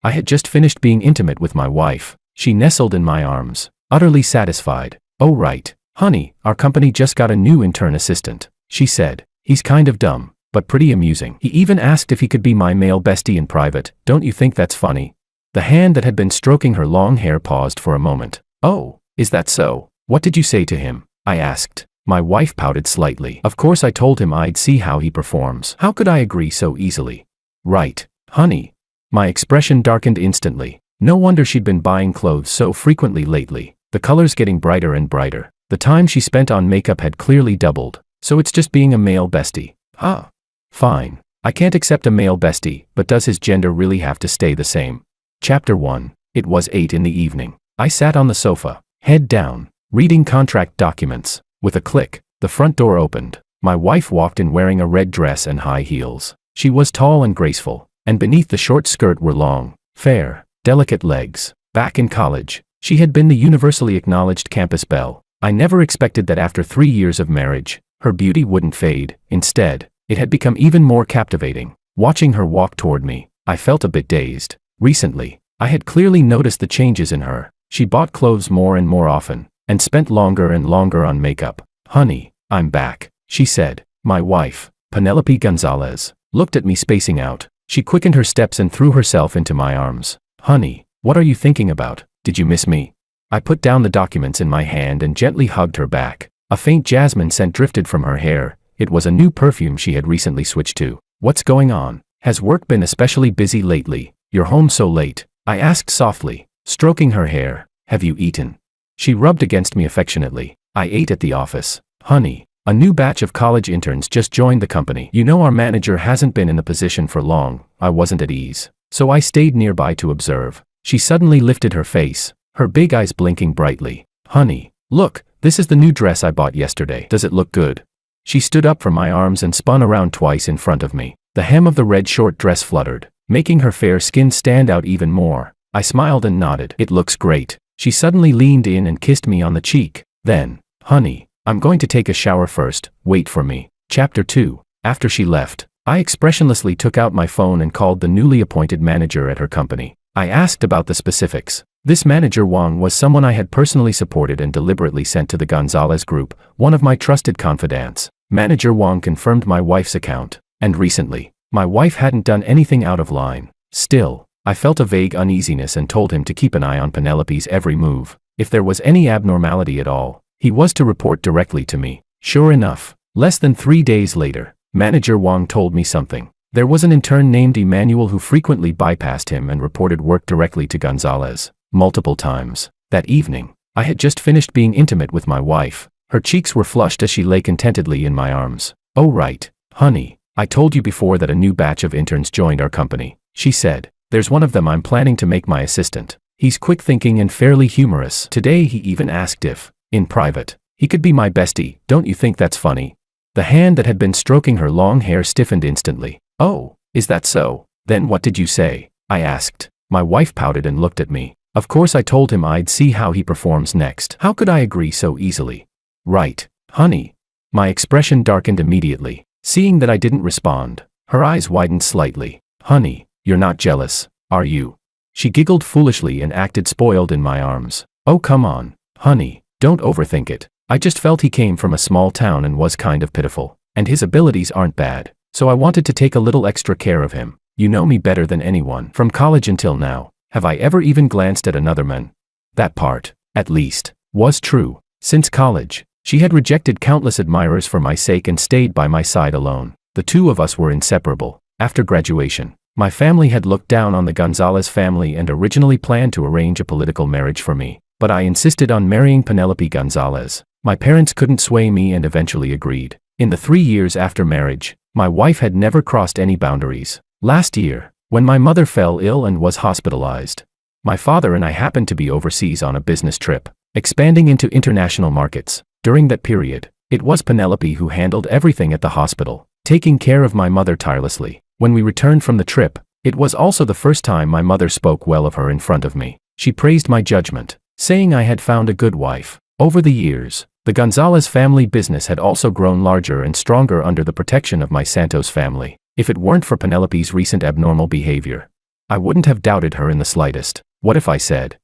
I had just finished being intimate with my wife. She nestled in my arms, utterly satisfied. "Oh right, honey, our company just got a new intern assistant," she said. "He's kind of dumb, but pretty amusing. He even asked if he could be my male bestie in private. Don't you think that's funny?" The hand that had been stroking her long hair paused for a moment. "Oh, is that so? What did you say to him?" I asked. My wife pouted slightly. "Of course I told him I'd see how he performs. How could I agree so easily?" "Right, honey." My expression darkened instantly. No wonder she'd been buying clothes so frequently lately, the colors getting brighter and brighter. The time she spent on makeup had clearly doubled. "So it's just being a male bestie, huh? Fine. I can't accept a male bestie, but does his gender really have to stay the same?" Chapter 1. It was 8 in the evening. I sat on the sofa, head down, reading contract documents. With a click, the front door opened. My wife walked in wearing a red dress and high heels. She was tall and graceful, and beneath the short skirt were long, fair, delicate legs. Back in college, she had been the universally acknowledged campus belle. I never expected that after 3 years of marriage, her beauty wouldn't fade. Instead, it had become even more captivating. Watching her walk toward me, I felt a bit dazed. Recently, I had clearly noticed the changes in her. She bought clothes more and more often, and spent longer and longer on makeup. "Honey, I'm back," she said. My wife, Penelope Gonzalez, looked at me spacing out. She quickened her steps and threw herself into my arms. "Honey, what are you thinking about? Did you miss me?" I put down the documents in my hand and gently hugged her back. A faint jasmine scent drifted from her hair. It was a new perfume she had recently switched to. "What's going on? Has work been especially busy lately? You're home so late?" I asked softly, stroking her hair. "Have you eaten?" She rubbed against me affectionately. "I ate at the office, honey. A new batch of college interns just joined the company. You know, our manager hasn't been in the position for long." I wasn't at ease, so I stayed nearby to observe. She suddenly lifted her face, her big eyes blinking brightly. "Honey, look, this is the new dress I bought yesterday. Does it look good?" She stood up from my arms and spun around twice in front of me. The hem of the red short dress fluttered, making her fair skin stand out even more. I smiled and nodded. "It looks great." She suddenly leaned in and kissed me on the cheek. Then, "Honey, I'm going to take a shower first. Wait for me." Chapter 2. After she left, I expressionlessly took out my phone and called the newly appointed manager at her company. I asked about the specifics. This manager Wang was someone I had personally supported and deliberately sent to the Gonzalez group, one of my trusted confidants. Manager Wang confirmed my wife's account, and recently, my wife hadn't done anything out of line. Still, I felt a vague uneasiness and told him to keep an eye on Penelope's every move. If there was any abnormality at all, he was to report directly to me. Sure enough, less than 3 days later, Manager Wang told me something. There was an intern named Emmanuel who frequently bypassed him and reported work directly to Gonzalez, multiple times. That evening, I had just finished being intimate with my wife. Her cheeks were flushed as she lay contentedly in my arms. "Oh right, honey, I told you before that a new batch of interns joined our company," she said. "There's one of them I'm planning to make my assistant. He's quick-thinking and fairly humorous. Today he even asked if, in private, he could be my bestie. Don't you think that's funny?" The hand that had been stroking her long hair stiffened instantly. "Oh, is that so? Then what did you say?" I asked. My wife pouted and looked at me. Of course I told him I'd see how he performs next. How could I agree so easily? "Right, honey." My expression darkened immediately. Seeing that I didn't respond, her eyes widened slightly. "Honey, you're not jealous, are you?" She giggled foolishly and acted spoiled in my arms. "Oh come on, honey, don't overthink it. I just felt he came from a small town and was kind of pitiful, and his abilities aren't bad, so I wanted to take a little extra care of him. You know me better than anyone. From college until now, have I ever even glanced at another man?" That part, at least, was true. Since college, she had rejected countless admirers for my sake and stayed by my side alone. The two of us were inseparable. After graduation, my family had looked down on the Gonzalez family and originally planned to arrange a political marriage for me, but I insisted on marrying Penelope Gonzalez. My parents couldn't sway me and eventually agreed. In the 3 years after marriage, my wife had never crossed any boundaries. Last year, when my mother fell ill and was hospitalized, my father and I happened to be overseas on a business trip, expanding into international markets. During that period, it was Penelope who handled everything at the hospital, taking care of my mother tirelessly. When we returned from the trip, it was also the first time my mother spoke well of her in front of me. She praised my judgment, saying I had found a good wife. Over the years, the Gonzalez family business had also grown larger and stronger under the protection of my Santos family. If it weren't for Penelope's recent abnormal behavior, I wouldn't have doubted her in the slightest. What if I said,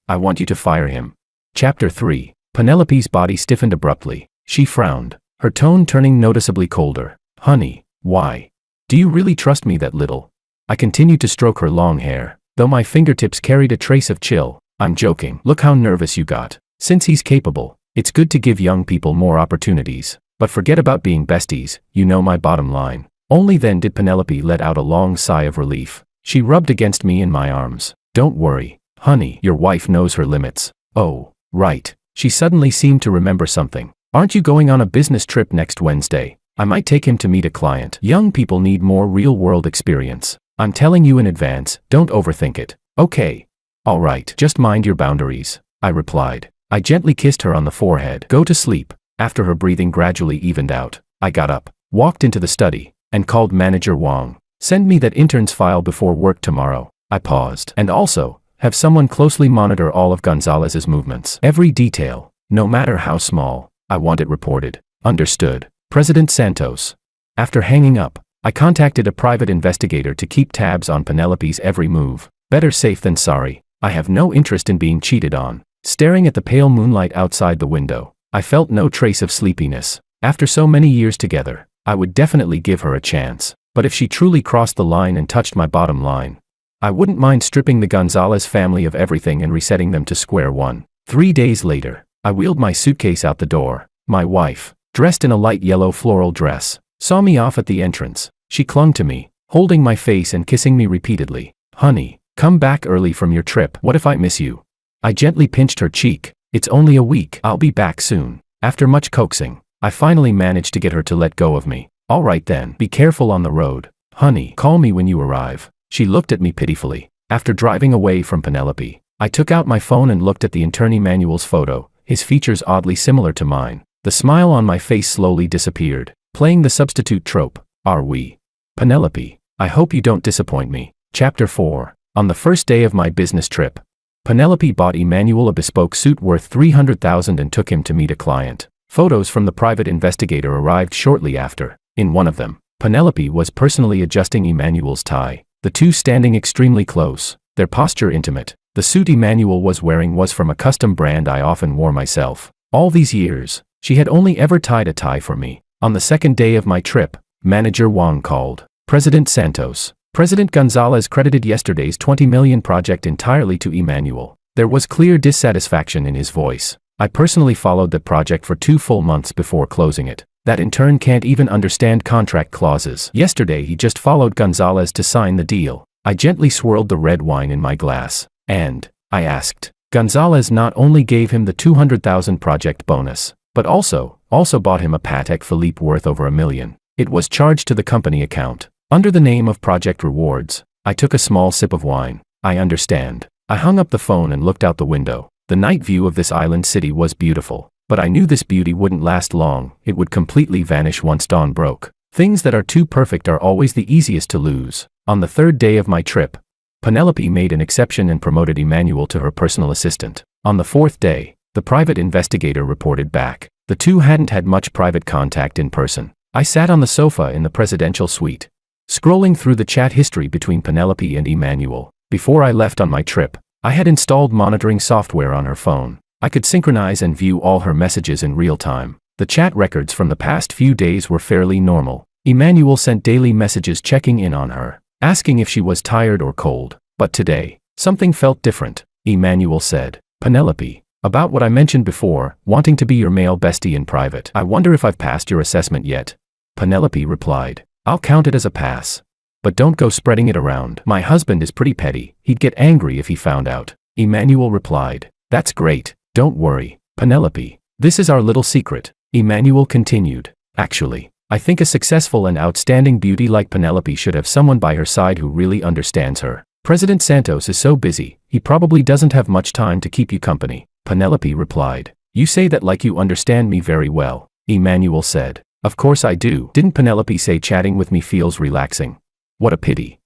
"I want you to fire him"? Chapter 3. Penelope's body stiffened abruptly. She frowned, her tone turning noticeably colder. "Honey, why? Do you really trust me that little?" I continued to stroke her long hair, though my fingertips carried a trace of chill. "I'm joking. Look how nervous you got. Since he's capable, it's good to give young people more opportunities. But forget about being besties, you know my bottom line." Only then did Penelope let out a long sigh of relief. She rubbed against me in my arms. "Don't worry, honey, your wife knows her limits." "Oh, right." She suddenly seemed to remember something. "Aren't you going on a business trip next Wednesday? I might take him to meet a client. Young people need more real-world experience. I'm telling you in advance, don't overthink it." "Okay. All right, just mind your boundaries," I replied. I gently kissed her on the forehead. "Go to sleep." After her breathing gradually evened out, I got up, walked into the study, and called Manager Wang. "Send me that intern's file before work tomorrow." I paused. "And also, have someone closely monitor all of Gonzalez's movements. Every detail, no matter how small. I want it reported." "Understood, President Santos." After hanging up, I contacted a private investigator to keep tabs on Penelope's every move. Better safe than sorry. I have no interest in being cheated on. Staring at the pale moonlight outside the window, I felt no trace of sleepiness. After so many years together, I would definitely give her a chance. But if she truly crossed the line and touched my bottom line, I wouldn't mind stripping the Gonzalez family of everything and resetting them to square one. 3 days later, I wheeled my suitcase out the door. My wife, dressed in a light yellow floral dress, saw me off at the entrance. She clung to me, holding my face and kissing me repeatedly. "Honey, come back early from your trip. What if I miss you?" I gently pinched her cheek. "It's only a week. I'll be back soon." After much coaxing, I finally managed to get her to let go of me. "All right then, be careful on the road. Honey, call me when you arrive." She looked at me pitifully. After driving away from Penelope, I took out my phone and looked at the intern Emmanuel's photo, his features oddly similar to mine. The smile on my face slowly disappeared, playing the substitute trope. "Are we?" "Penelope, I hope you don't disappoint me." Chapter 4. On the first day of my business trip, Penelope bought Emmanuel a bespoke suit worth $300,000 and took him to meet a client. Photos from the private investigator arrived shortly after. In one of them, Penelope was personally adjusting Emmanuel's tie, the two standing extremely close, their posture intimate. The suit Emmanuel was wearing was from a custom brand I often wore myself. All these years, she had only ever tied a tie for me. On the second day of my trip, Manager Wang called. "President Santos, President Gonzalez credited yesterday's $20 million project entirely to Emmanuel." There was clear dissatisfaction in his voice. "I personally followed the project for 2 full months before closing it. That intern can't even understand contract clauses. Yesterday he just followed Gonzalez to sign the deal." I gently swirled the red wine in my glass. "And," I asked, "Gonzalez not only gave him the $200,000 project bonus, but also bought him a Patek Philippe worth over $1 million. It was charged to the company account, under the name of Project Rewards." I took a small sip of wine. "I understand." I hung up the phone and looked out the window. The night view of this island city was beautiful, but I knew this beauty wouldn't last long. It would completely vanish once dawn broke. Things that are too perfect are always the easiest to lose. On the third day of my trip, Penelope made an exception and promoted Emmanuel to her personal assistant. On the fourth day, the private investigator reported back. The two hadn't had much private contact in person. I sat on the sofa in the presidential suite, scrolling through the chat history between Penelope and Emmanuel. Before I left on my trip, I had installed monitoring software on her phone. I could synchronize and view all her messages in real time. The chat records from the past few days were fairly normal. Emmanuel sent daily messages checking in on her, asking if she was tired or cold. But today, something felt different. Emmanuel said, "Penelope, about what I mentioned before, wanting to be your male bestie in private. I wonder if I've passed your assessment yet." Penelope replied, "I'll count it as a pass. But don't go spreading it around. My husband is pretty petty. He'd get angry if he found out." Emmanuel replied, "That's great. Don't worry, Penelope. This is our little secret." Emmanuel continued, "Actually, I think a successful and outstanding beauty like Penelope should have someone by her side who really understands her. President Santos is so busy, he probably doesn't have much time to keep you company." Penelope replied, "You say that like you understand me very well." Emmanuel said, "Of course I do. Didn't Penelope say chatting with me feels relaxing? What a pity.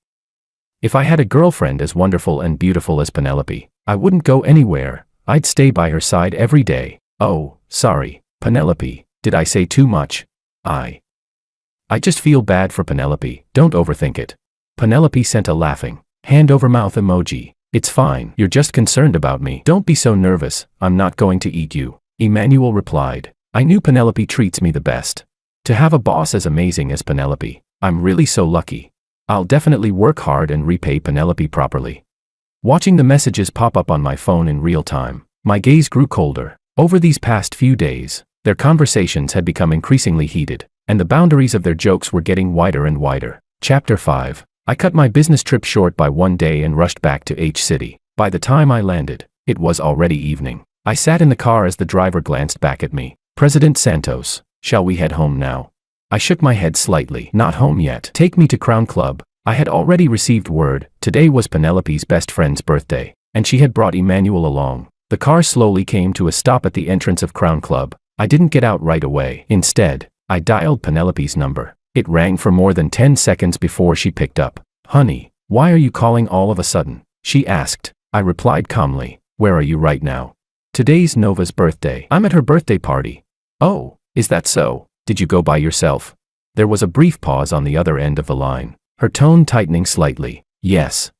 If I had a girlfriend as wonderful and beautiful as Penelope, I wouldn't go anywhere. I'd stay by her side every day." "Oh, sorry, Penelope, did I say too much?" I just feel bad for Penelope. Don't overthink it." Penelope sent a laughing, Hand over mouth emoji. It's fine, you're just concerned about me. Don't be so nervous, I'm not going to eat you. Emmanuel replied. I knew Penelope treats me the best. To have a boss as amazing as Penelope, I'm really so lucky. I'll definitely work hard and repay Penelope properly. Watching the messages pop up on my phone in real time, my gaze grew colder. Over these past few days, their conversations had become increasingly heated, and the boundaries of their jokes were getting wider and wider. Chapter 5. I cut my business trip short by one day and rushed back to H-City. By the time I landed, it was already evening. I sat in the car as the driver glanced back at me. President Santos, shall we head home now? I shook my head slightly. Not home yet. Take me to Crown Club. I had already received word. Today was Penelope's best friend's birthday, and she had brought Emmanuel along. The car slowly came to a stop at the entrance of Crown Club. I didn't get out right away. Instead, I dialed Penelope's number. It rang for more than 10 seconds before she picked up. Honey, why are you calling all of a sudden? She asked. I replied calmly. Where are you right now? Today's Nova's birthday. I'm at her birthday party. Oh, is that so? Did you go by yourself? There was a brief pause on the other end of the line, her tone tightening slightly. Yes.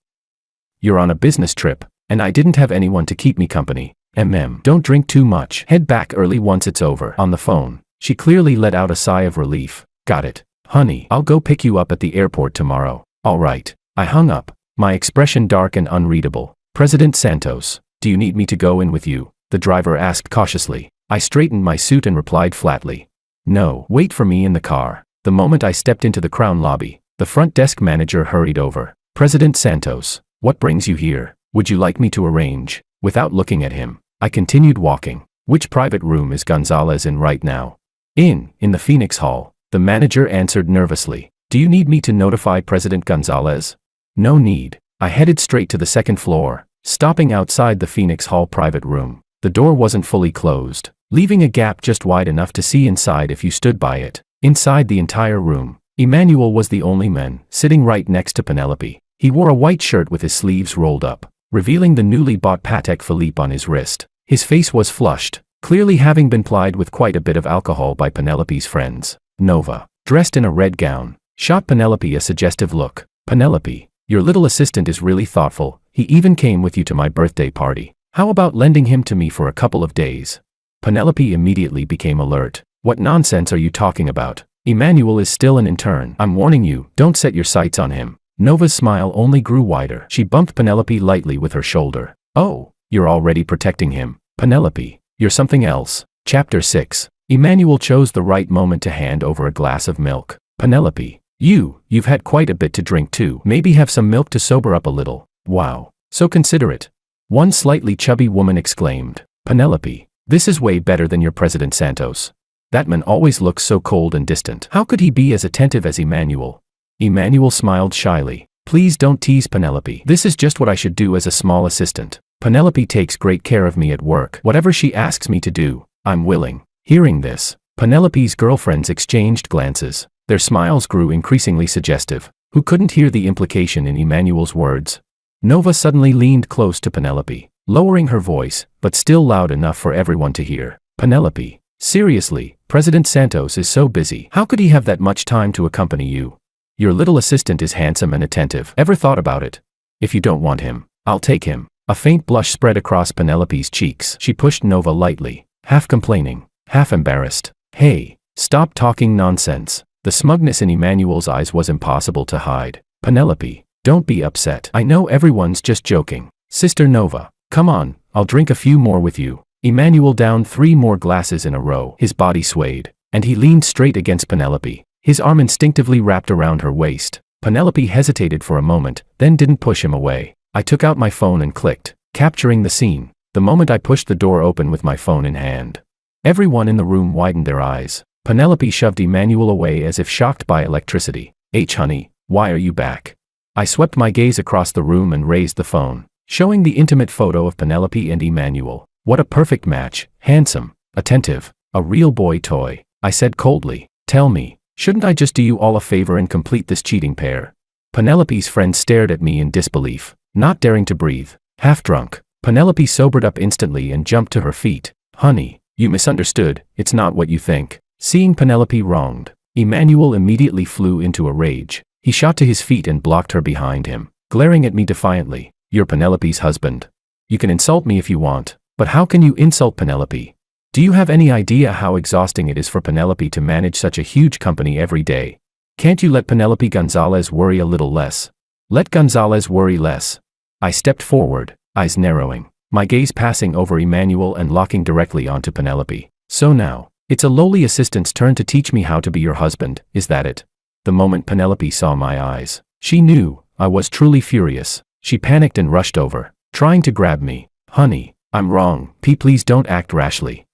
You're on a business trip, and I didn't have anyone to keep me company. Don't drink too much. Head back early once it's over. On the phone, she clearly let out a sigh of relief. Got it. Honey, I'll go pick you up at the airport tomorrow. All right. I hung up, my expression dark and unreadable. President Santos, do you need me to go in with you? The driver asked cautiously. I straightened my suit and replied flatly. No, wait for me in the car. The moment I stepped into the Crown lobby, the front desk manager hurried over. President Santos, what brings you here? Would you like me to arrange? Without looking at him, I continued walking. Which private room is Gonzalez in right now? In the Phoenix Hall, the manager answered nervously. Do you need me to notify President Gonzalez? No need. I headed straight to the second floor, stopping outside the Phoenix Hall private room. The door wasn't fully closed, leaving a gap just wide enough to see inside if you stood by it. Inside the entire room, Emmanuel was the only man, sitting right next to Penelope. He wore a white shirt with his sleeves rolled up, revealing the newly bought Patek Philippe on his wrist. His face was flushed, clearly having been plied with quite a bit of alcohol by Penelope's friends. Nova, dressed in a red gown, shot Penelope a suggestive look. Penelope, your little assistant is really thoughtful. He even came with you to my birthday party. How about lending him to me for a couple of days? Penelope immediately became alert. What nonsense are you talking about? Emmanuel is still an intern. I'm warning you, don't set your sights on him. Nova's smile only grew wider. She bumped Penelope lightly with her shoulder. Oh, you're already protecting him. Penelope, you're something else. Chapter 6. Emmanuel chose the right moment to hand over a glass of milk. Penelope, you've had quite a bit to drink too. Maybe have some milk to sober up a little. Wow, so considerate. One slightly chubby woman exclaimed. Penelope, this is way better than your President Santos. That man always looks so cold and distant. How could he be as attentive as Emmanuel? Emmanuel smiled shyly. Please don't tease Penelope. This is just what I should do as a small assistant. Penelope takes great care of me at work. Whatever she asks me to do, I'm willing. Hearing this, Penelope's girlfriends exchanged glances. Their smiles grew increasingly suggestive. Who couldn't hear the implication in Emmanuel's words? Nova suddenly leaned close to Penelope, lowering her voice, but still loud enough for everyone to hear. Penelope, seriously, President Santos is so busy. How could he have that much time to accompany you? Your little assistant is handsome and attentive. Ever thought about it? If you don't want him, I'll take him. A faint blush spread across Penelope's cheeks. She pushed Nova lightly, half complaining, half embarrassed. Hey, stop talking nonsense. The smugness in Emmanuel's eyes was impossible to hide. Penelope, don't be upset. I know everyone's just joking. Sister Nova, come on, I'll drink a few more with you. Emmanuel downed 3 more glasses in a row. His body swayed, and he leaned straight against Penelope, his arm instinctively wrapped around her waist. Penelope hesitated for a moment, then didn't push him away. I took out my phone and clicked, capturing the scene. The moment I pushed the door open with my phone in hand, everyone in the room widened their eyes. Penelope shoved Emmanuel away as if shocked by electricity. Honey, why are you back? I swept my gaze across the room and raised the phone, showing the intimate photo of Penelope and Emmanuel. What a perfect match. Handsome, attentive, a real boy toy. I said coldly. Tell me, shouldn't I just do you all a favor and complete this cheating pair? Penelope's friend stared at me in disbelief, not daring to breathe. Half drunk, Penelope sobered up instantly and jumped to her feet. Honey, you misunderstood. It's not what you think. Seeing Penelope wronged, Emmanuel immediately flew into a rage. He shot to his feet and blocked her behind him. glaring at me defiantly. You're Penelope's husband. You can insult me if you want, but how can you insult Penelope? Do you have any idea how exhausting it is for Penelope to manage such a huge company every day? Can't you let Penelope Gonzalez worry a little less? Let Gonzalez worry less. I stepped forward, eyes narrowing, my gaze passing over Emmanuel and locking directly onto Penelope. So now, it's a lowly assistant's turn to teach me how to be your husband, is that it? The moment Penelope saw my eyes, she knew I was truly furious. She panicked and rushed over, trying to grab me. Honey, I'm wrong. Please don't act rashly.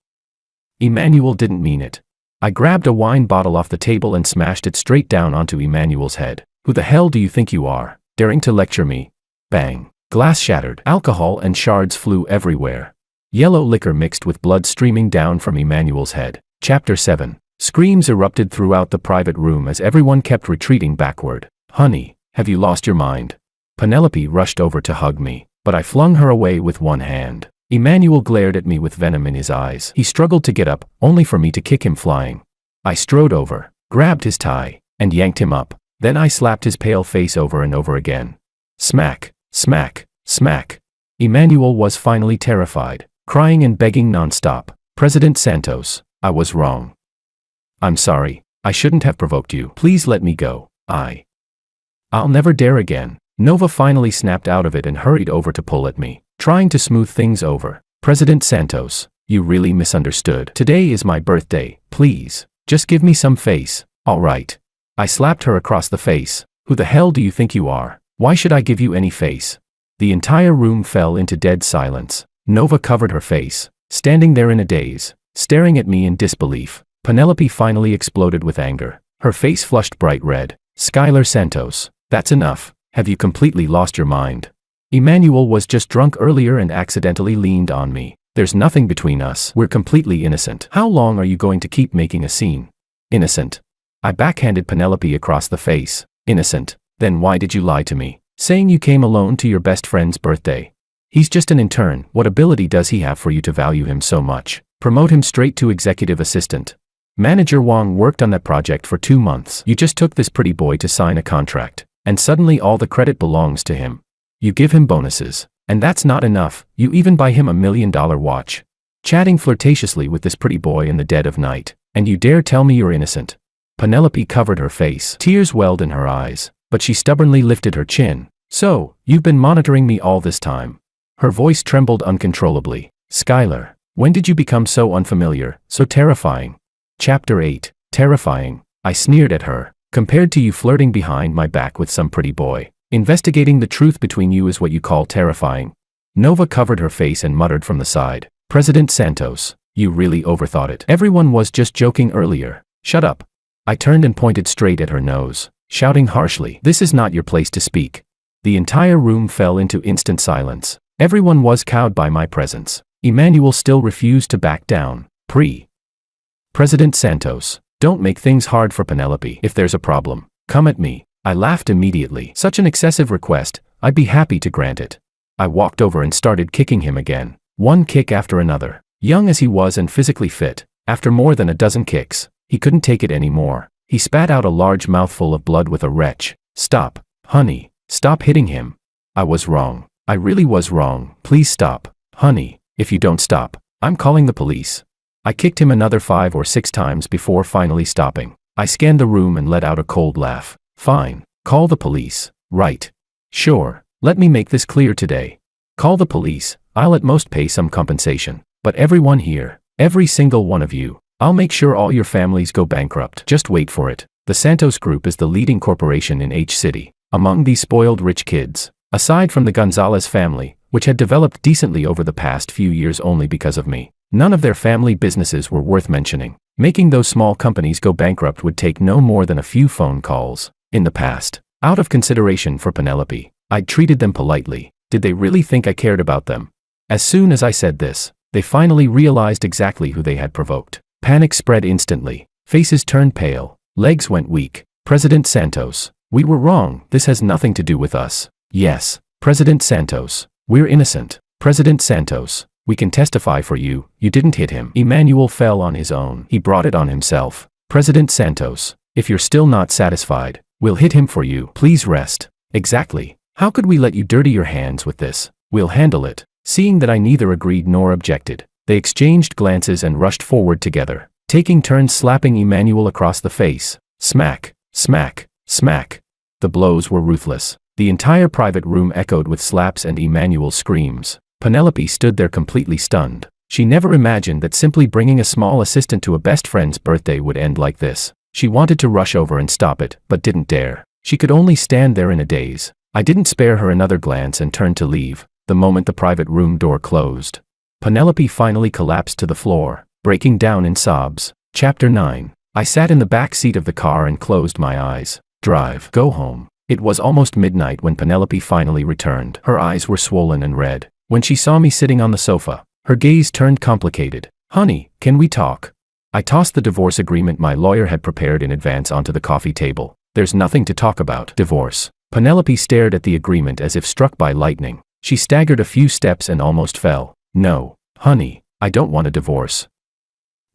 Emmanuel didn't mean it. I grabbed a wine bottle off the table and smashed it straight down onto Emmanuel's head. Who the hell do you think you are, daring to lecture me? Bang. Glass shattered, alcohol and shards flew everywhere. Yellow liquor mixed with blood streaming down from Emmanuel's head. Chapter 7. Screams erupted throughout the private room as everyone kept retreating backward. Honey, have you lost your mind? Penelope rushed over to hug me, but I flung her away with one hand. Emmanuel glared at me with venom in his eyes. He struggled to get up, only for me to kick him flying. I strode over, grabbed his tie, and yanked him up. Then I slapped his pale face over and over again. Smack, smack, smack. Emmanuel was finally terrified, crying and begging nonstop. President Santos, I was wrong. I'm sorry, I shouldn't have provoked you. Please let me go. I'll never dare again. Nova finally snapped out of it and hurried over to pull at me, trying to smooth things over. President Santos, you really misunderstood. Today is my birthday. Please, just give me some face. All right. I slapped her across the face. Who the hell do you think you are? Why should I give you any face? The entire room fell into dead silence. Nova covered her face, standing there in a daze, staring at me in disbelief. Penelope finally exploded with anger. Her face flushed bright red. Skylar Santos, that's enough. Have you completely lost your mind? Emmanuel was just drunk earlier and accidentally leaned on me. There's nothing between us. We're completely innocent. How long are you going to keep making a scene? Innocent. I backhanded Penelope across the face. Innocent. Then why did you lie to me, saying you came alone to your best friend's birthday? He's just an intern. What ability does he have for you to value him so much? Promote him straight to executive assistant. Manager Wong worked on that project for 2 months. You just took this pretty boy to sign a contract, and suddenly all the credit belongs to him. You give him bonuses, and that's not enough. You even buy him $1 million watch. Chatting flirtatiously with this pretty boy in the dead of night, and you dare tell me you're innocent? Penelope covered her face. Tears welled in her eyes, but she stubbornly lifted her chin. So, you've been monitoring me all this time. Her voice trembled uncontrollably. Skylar, when did you become so unfamiliar, so terrifying? Chapter 8. Terrifying. I sneered at her. Compared to you flirting behind my back with some pretty boy, investigating the truth between you is what you call terrifying. Nova covered her face and muttered from the side. President Santos, you really overthought it. Everyone was just joking earlier. Shut up. I turned and pointed straight at her nose, shouting harshly, this is not your place to speak. The entire room fell into instant silence. Everyone was cowed by my presence. Emmanuel still refused to back down. President Santos, don't make things hard for Penelope. If there's a problem, come at me. I laughed immediately. Such an excessive request, I'd be happy to grant it. I walked over and started kicking him again. One kick after another. Young as he was and physically fit, after more than a dozen kicks, he couldn't take it anymore. He spat out a large mouthful of blood with a retch. Stop, honey, stop hitting him. I was wrong. I really was wrong. Please stop. Honey, if you don't stop, I'm calling the police. I kicked him another 5 or 6 times before finally stopping. I scanned the room and let out a cold laugh. Fine, call the police. Right. Sure, let me make this clear today. Call the police, I'll at most pay some compensation. But everyone here, every single one of you, I'll make sure all your families go bankrupt. Just wait for it. The Santos Group is the leading corporation in H City. Among these spoiled rich kids, aside from the Gonzalez family, which had developed decently over the past few years only because of me, none of their family businesses were worth mentioning. Making those small companies go bankrupt would take no more than a few phone calls. In the past, out of consideration for Penelope, I'd treated them politely. Did they really think I cared about them? As soon as I said this, they finally realized exactly who they had provoked. Panic spread instantly. Faces turned pale. Legs went weak. President Santos, we were wrong. This has nothing to do with us. Yes, President Santos, we're innocent. President Santos, we can testify for you. You didn't hit him. Emmanuel fell on his own. He brought it on himself. President Santos, if you're still not satisfied, we'll hit him for you. Please rest. Exactly. How could we let you dirty your hands with this? We'll handle it. Seeing that I neither agreed nor objected, they exchanged glances and rushed forward together, taking turns slapping Emmanuel across the face. Smack, smack, smack. The blows were ruthless. The entire private room echoed with slaps and Emmanuel's screams. Penelope stood there completely stunned. She never imagined that simply bringing a small assistant to a best friend's birthday would end like this. She wanted to rush over and stop it, but didn't dare. She could only stand there in a daze. I didn't spare her another glance and turned to leave, the moment the private room door closed. Penelope finally collapsed to the floor, breaking down in sobs. Chapter 9. I sat in the back seat of the car and closed my eyes. Drive. Go home. It was almost midnight when Penelope finally returned. Her eyes were swollen and red. When she saw me sitting on the sofa, her gaze turned complicated. Honey, can we talk? I tossed the divorce agreement my lawyer had prepared in advance onto the coffee table. There's nothing to talk about. Divorce. Penelope stared at the agreement as if struck by lightning. She staggered a few steps and almost fell. No, honey, I don't want a divorce.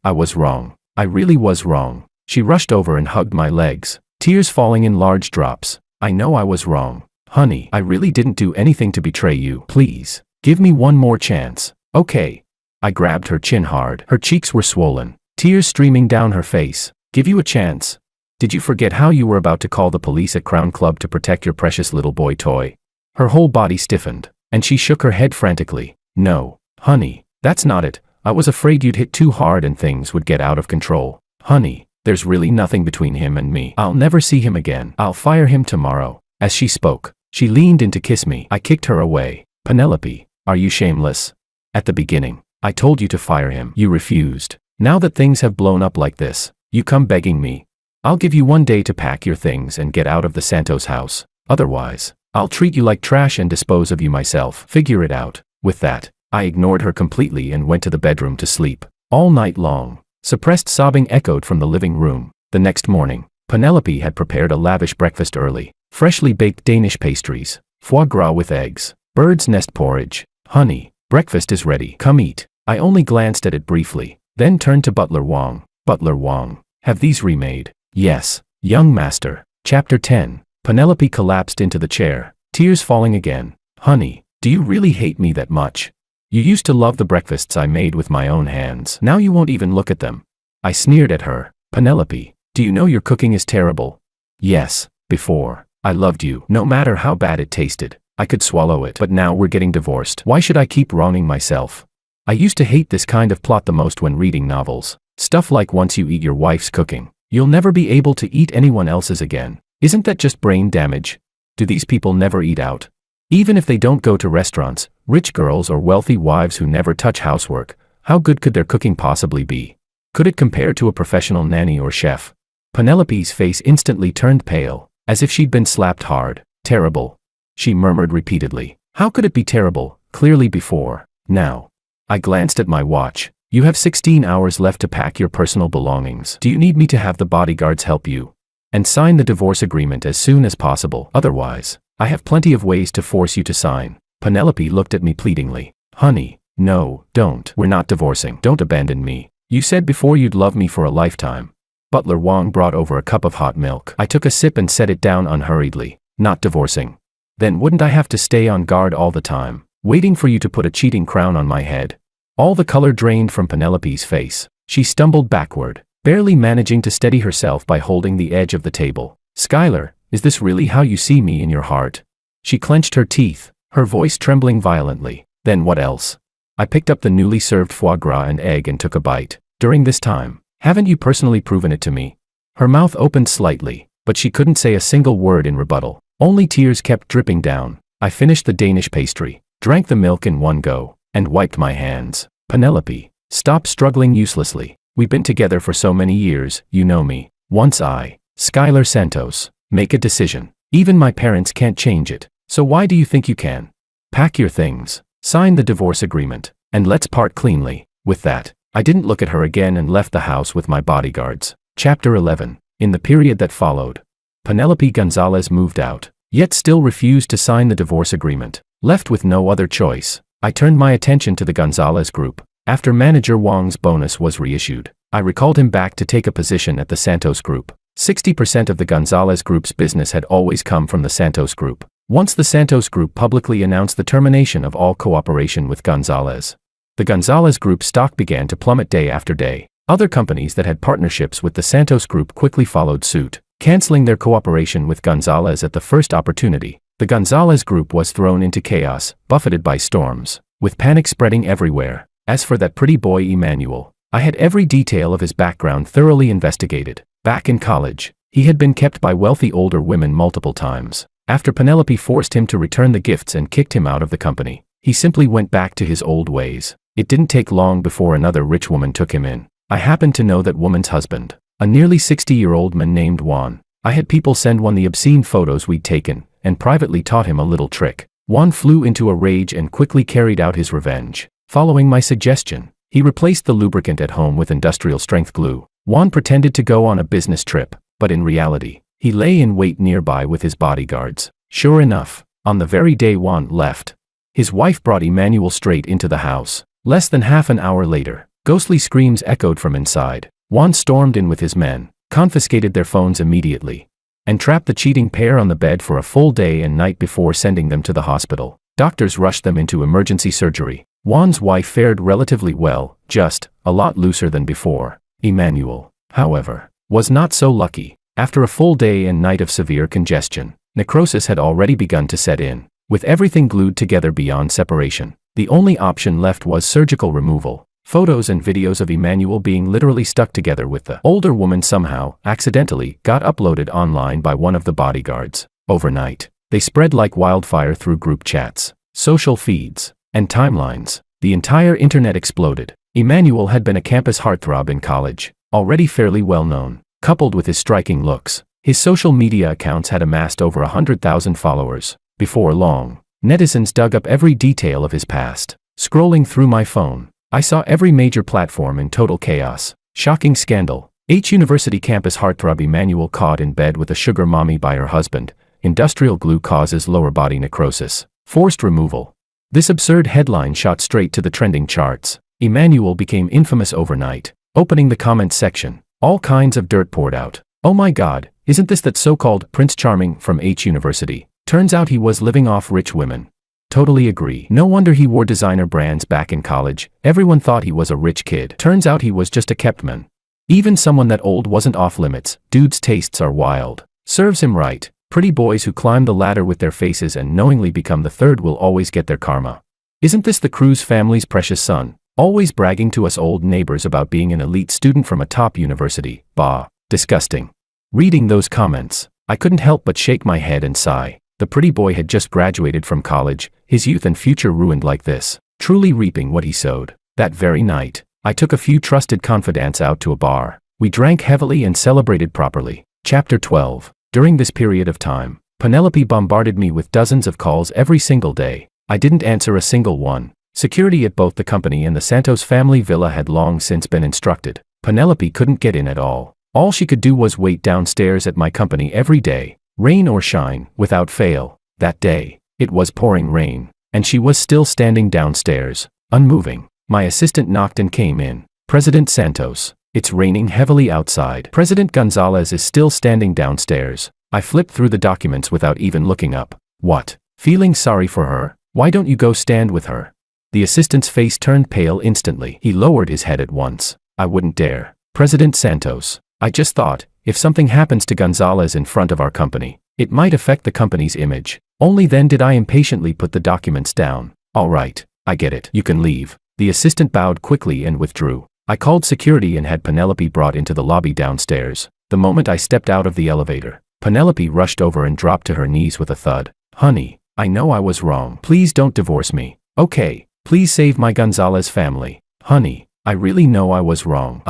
I was wrong. I really was wrong. She rushed over and hugged my legs, tears falling in large drops. I know I was wrong. Honey, I really didn't do anything to betray you. Please, give me one more chance. Okay. I grabbed her chin hard. Her cheeks were swollen, tears streaming down her face. Give you a chance? Did you forget how you were about to call the police at Crown Club to protect your precious little boy toy? Her whole body stiffened, and she shook her head frantically. No, honey, that's not it. I was afraid you'd hit too hard and things would get out of control. Honey, there's really nothing between him and me. I'll never see him again. I'll fire him tomorrow. As she spoke, she leaned in to kiss me. I kicked her away. Penelope, are you shameless? At the beginning, I told you to fire him. You refused. Now that things have blown up like this, you come begging me. I'll give you 1 day to pack your things and get out of the Santos house. Otherwise, I'll treat you like trash and dispose of you myself. Figure it out. With that, I ignored her completely and went to the bedroom to sleep. All night long, suppressed sobbing echoed from the living room. The next morning, Penelope had prepared a lavish breakfast early. Freshly baked Danish pastries, foie gras with eggs, bird's nest porridge. Honey, breakfast is ready. Come eat. I only glanced at it briefly, then turned to Butler Wong. Butler Wong, have these remade? Yes, young master. Chapter 10. Penelope collapsed into the chair, tears falling again. Honey, do you really hate me that much? You used to love the breakfasts I made with my own hands. Now you won't even look at them. I sneered at her. Penelope, do you know your cooking is terrible? Yes, before, I loved you. No matter how bad it tasted, I could swallow it. But now we're getting divorced. Why should I keep wronging myself? I used to hate this kind of plot the most when reading novels. Stuff like once you eat your wife's cooking, you'll never be able to eat anyone else's again. Isn't that just brain damage? Do these people never eat out? Even if they don't go to restaurants, rich girls or wealthy wives who never touch housework, how good could their cooking possibly be? Could it compare to a professional nanny or chef? Penelope's face instantly turned pale, as if she'd been slapped hard. Terrible. She murmured repeatedly. How could it be terrible? Clearly before. Now. I glanced at my watch. You have 16 hours left to pack your personal belongings. Do you need me to have the bodyguards help you? And sign the divorce agreement as soon as possible. Otherwise, I have plenty of ways to force you to sign. Penelope looked at me pleadingly. Honey, no, don't. We're not divorcing. Don't abandon me. You said before you'd love me for a lifetime. Butler Wong brought over a cup of hot milk. I took a sip and set it down unhurriedly. Not divorcing. Then wouldn't I have to stay on guard all the time, waiting for you to put a cheating crown on my head? All the color drained from Penelope's face. She stumbled backward, barely managing to steady herself by holding the edge of the table. Skylar, is this really how you see me in your heart? She clenched her teeth, her voice trembling violently. Then what else? I picked up the newly served foie gras and egg and took a bite. During this time, haven't you personally proven it to me? Her mouth opened slightly, but she couldn't say a single word in rebuttal. Only tears kept dripping down. I finished the Danish pastry, drank the milk in one go, and wiped my hands. Penelope, stop struggling uselessly. We've been together for so many years, you know me. Once I, Skylar Santos, make a decision, even my parents can't change it. So why do you think you can? Pack your things, sign the divorce agreement, and let's part cleanly. With that, I didn't look at her again and left the house with my bodyguards. Chapter 11. In the period that followed, Penelope Gonzalez moved out, yet still refused to sign the divorce agreement. Left with no other choice, I turned my attention to the Gonzalez group. After Manager Wong's bonus was reissued, I recalled him back to take a position at the Santos Group. 60% of the Gonzalez Group's business had always come from the Santos Group. Once the Santos Group publicly announced the termination of all cooperation with Gonzalez. The Gonzalez Group stock began to plummet day after day. Other companies that had partnerships with the Santos Group quickly followed suit, canceling their cooperation with Gonzalez at the first opportunity. The Gonzalez Group was thrown into chaos, buffeted by storms, with panic spreading everywhere. As for that pretty boy Emmanuel, I had every detail of his background thoroughly investigated. Back in college, he had been kept by wealthy older women multiple times. After Penelope forced him to return the gifts and kicked him out of the company, he simply went back to his old ways. It didn't take long before another rich woman took him in. I happened to know that woman's husband, a nearly 60-year-old man named Juan. I had people send Juan the obscene photos we'd taken, and privately taught him a little trick. Juan flew into a rage and quickly carried out his revenge. Following my suggestion, he replaced the lubricant at home with industrial-strength glue. Juan pretended to go on a business trip, but in reality, he lay in wait nearby with his bodyguards. Sure enough, on the very day Juan left, his wife brought Emmanuel straight into the house. Less than half an hour later, ghostly screams echoed from inside. Juan stormed in with his men, confiscated their phones immediately, and trapped the cheating pair on the bed for a full day and night before sending them to the hospital. Doctors rushed them into emergency surgery. Juan's wife fared relatively well, just a lot looser than before. Emmanuel, however, was not so lucky. After a full day and night of severe congestion, necrosis had already begun to set in. With everything glued together beyond separation, the only option left was surgical removal. Photos and videos of Emmanuel being literally stuck together with the older woman somehow, accidentally, got uploaded online by one of the bodyguards. Overnight, they spread like wildfire through group chats, social feeds, and timelines. The entire internet exploded. Emmanuel had been a campus heartthrob in college, already fairly well known. Coupled with his striking looks, his social media accounts had amassed over 100,000 followers. Before long, netizens dug up every detail of his past. Scrolling through my phone, I saw every major platform in total chaos. Shocking scandal. University campus heartthrob Emmanuel caught in bed with a sugar mommy by her husband. Industrial glue causes lower body necrosis. Forced removal. This absurd headline shot straight to the trending charts. Emmanuel became infamous overnight. Opening the comments section, all kinds of dirt poured out. Oh my god, isn't this that so-called Prince Charming from University? Turns out he was living off rich women. Totally agree. No wonder he wore designer brands back in college. Everyone thought he was a rich kid. Turns out he was just a kept man. Even someone that old wasn't off limits. Dude's tastes are wild. Serves him right. Pretty boys who climb the ladder with their faces and knowingly become the third will always get their karma. Isn't this the Cruz family's precious son? Always bragging to us old neighbors about being an elite student from a top university. Bah. Disgusting. Reading those comments, I couldn't help but shake my head and sigh. The pretty boy had just graduated from college, his youth and future ruined like this. Truly reaping what he sowed. That very night, I took a few trusted confidants out to a bar. We drank heavily and celebrated properly. Chapter 12. During this period of time, Penelope bombarded me with dozens of calls every single day. I didn't answer a single one. Security at both the company and the Santos family villa had long since been instructed. Penelope couldn't get in at all. All she could do was wait downstairs at my company every day, rain or shine, without fail. That day, it was pouring rain, and she was still standing downstairs, unmoving. My assistant knocked and came in. President Santos, it's raining heavily outside. President Gonzalez is still standing downstairs. I flipped through the documents without even looking up. What? Feeling sorry for her? Why don't you go stand with her? The assistant's face turned pale instantly. He lowered his head at once. I wouldn't dare. President Santos, I just thought, if something happens to Gonzalez in front of our company, it might affect the company's image. Only then did I impatiently put the documents down. All right, I get it. You can leave. The assistant bowed quickly and withdrew. I called security and had Penelope brought into the lobby downstairs. The moment I stepped out of the elevator, Penelope rushed over and dropped to her knees with a thud. Honey, I know I was wrong. Please don't divorce me. Okay. Please save my Gonzalez family. Honey, I really know I was wrong.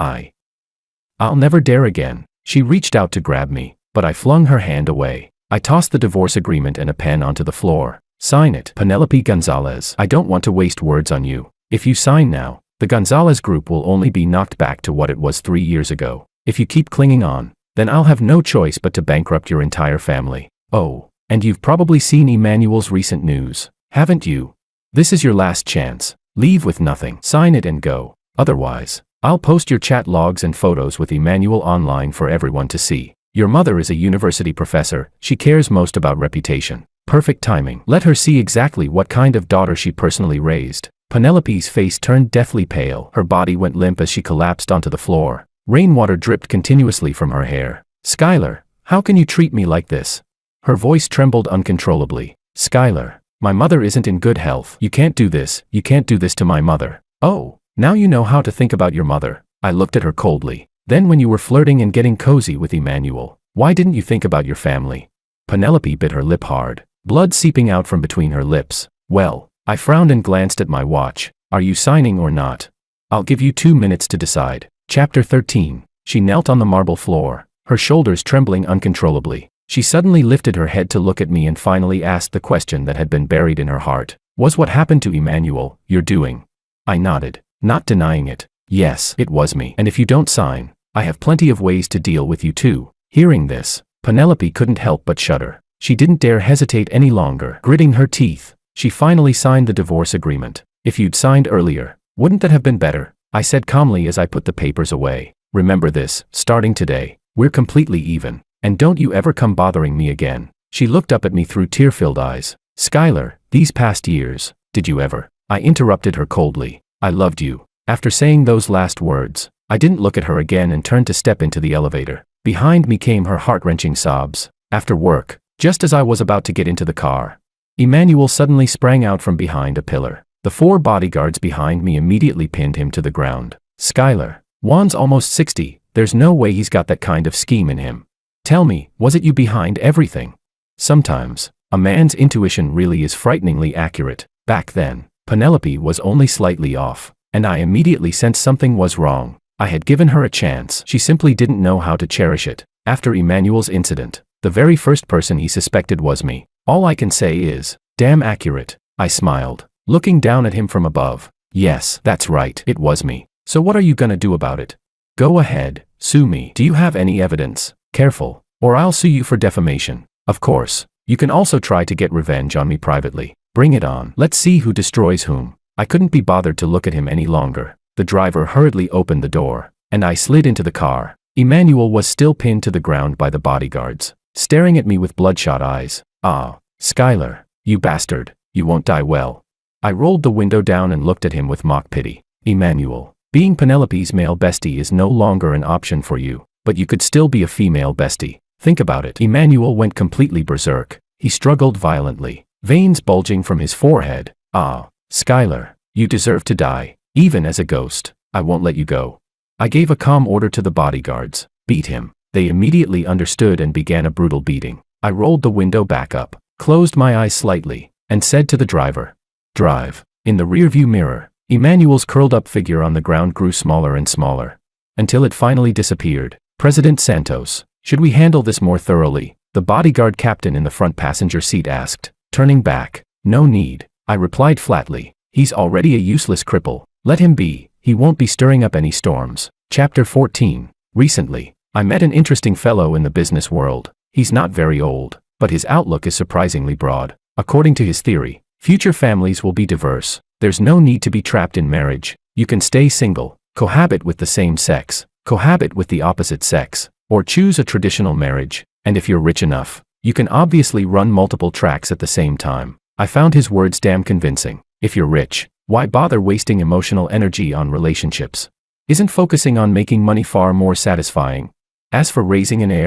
I'll never dare again. She reached out to grab me, but I flung her hand away. I tossed the divorce agreement and a pen onto the floor. Sign it, Penelope Gonzalez. I don't want to waste words on you. If you sign now, the Gonzalez group will only be knocked back to what it was 3 years ago. If you keep clinging on, then I'll have no choice but to bankrupt your entire family. Oh, and you've probably seen Emmanuel's recent news, haven't you? This is your last chance. Leave with nothing. Sign it and go. Otherwise, I'll post your chat logs and photos with Emmanuel online for everyone to see. Your mother is a university professor. She cares most about reputation. Perfect timing. Let her see exactly what kind of daughter she personally raised. Penelope's face turned deathly pale. Her body went limp as she collapsed onto the floor. Rainwater dripped continuously from her hair. Skylar, how can you treat me like this? Her voice trembled uncontrollably. Skylar, my mother isn't in good health. You can't do this. You can't do this to my mother. Oh, now you know how to think about your mother. I looked at her coldly. Then when you were flirting and getting cozy with Emmanuel, why didn't you think about your family? Penelope bit her lip hard, blood seeping out from between her lips. Well, I frowned and glanced at my watch. Are you signing or not? I'll give you 2 minutes to decide. Chapter 13. She knelt on the marble floor, her shoulders trembling uncontrollably. She suddenly lifted her head to look at me and finally asked the question that had been buried in her heart. Was what happened to Emmanuel your doing? I nodded, not denying it. Yes, it was me. And if you don't sign, I have plenty of ways to deal with you too. Hearing this, Penelope couldn't help but shudder. She didn't dare hesitate any longer. Gritting her teeth, she finally signed the divorce agreement. If you'd signed earlier, wouldn't that have been better? I said calmly as I put the papers away. Remember this, starting today, we're completely even. And don't you ever come bothering me again. She looked up at me through tear-filled eyes. Skylar, these past years, did you ever? I interrupted her coldly. I loved you. After saying those last words, I didn't look at her again and turned to step into the elevator. Behind me came her heart-wrenching sobs. After work, just as I was about to get into the car, Emmanuel suddenly sprang out from behind a pillar. The 4 bodyguards behind me immediately pinned him to the ground. Skylar, Juan's almost 60, there's no way he's got that kind of scheme in him. Tell me, was it you behind everything? Sometimes, a man's intuition really is frighteningly accurate. Back then, Penelope was only slightly off, and I immediately sensed something was wrong. I had given her a chance. She simply didn't know how to cherish it. After Emmanuel's incident, the very first person he suspected was me. All I can say is, damn accurate. I smiled, looking down at him from above. Yes, that's right, it was me. So what are you gonna do about it? Go ahead, sue me. Do you have any evidence? Careful, or I'll sue you for defamation. Of course, you can also try to get revenge on me privately. Bring it on. Let's see who destroys whom. I couldn't be bothered to look at him any longer. The driver hurriedly opened the door, and I slid into the car. Emmanuel was still pinned to the ground by the bodyguards, staring at me with bloodshot eyes. Ah, Skylar, you bastard, you won't die well. I rolled the window down and looked at him with mock pity. Emmanuel, being Penelope's male bestie is no longer an option for you, but you could still be a female bestie. Think about it. Emmanuel went completely berserk. He struggled violently, veins bulging from his forehead. Ah, Skylar, you deserve to die, even as a ghost. I won't let you go. I gave a calm order to the bodyguards. Beat him. They immediately understood and began a brutal beating. I rolled the window back up, closed my eyes slightly, and said to the driver, drive. In the rearview mirror, Emmanuel's curled-up figure on the ground grew smaller and smaller, until it finally disappeared. President Santos, should we handle this more thoroughly? The bodyguard captain in the front passenger seat asked, turning back. No need, I replied flatly. He's already a useless cripple. Let him be, he won't be stirring up any storms. Chapter 14. Recently, I met an interesting fellow in the business world. He's not very old, but his outlook is surprisingly broad. According to his theory, future families will be diverse. There's no need to be trapped in marriage. You can stay single, cohabit with the same sex, cohabit with the opposite sex, or choose a traditional marriage. And if you're rich enough, you can obviously run multiple tracks at the same time. I found his words damn convincing. If you're rich, why bother wasting emotional energy on relationships? Isn't focusing on making money far more satisfying? As for raising an heir,